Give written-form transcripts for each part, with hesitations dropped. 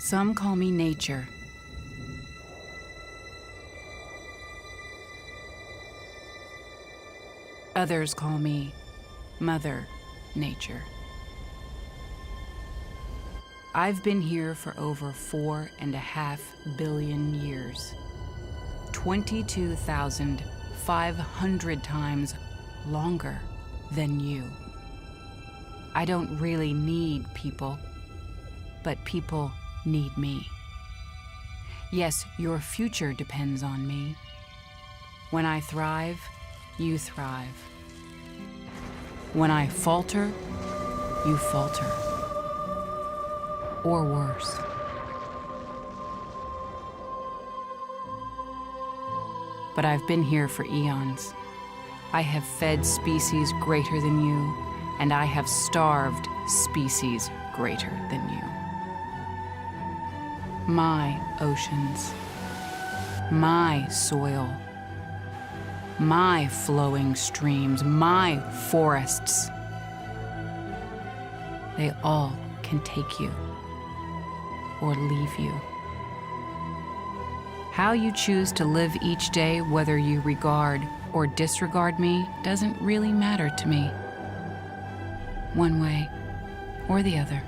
Some call me nature. Others call me Mother Nature. I've been here for over 4.5 billion years. 22,500 times longer than you. I don't really need people, but people need me. Yes, your future depends on me. When I thrive, you thrive. When I falter, you falter. Or worse. But I've been here for eons. I have fed species greater than you, and I have starved species greater than you. My oceans, my soil, my flowing streams, my forests, they all can take you or leave you. How you choose to live each day, whether you regard or disregard me, doesn't really matter to me. One way or the other.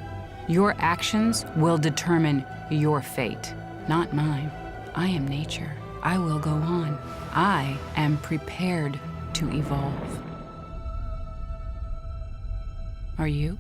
Your actions will determine your fate, not mine. I am nature. I will go on. I am prepared to evolve. Are you?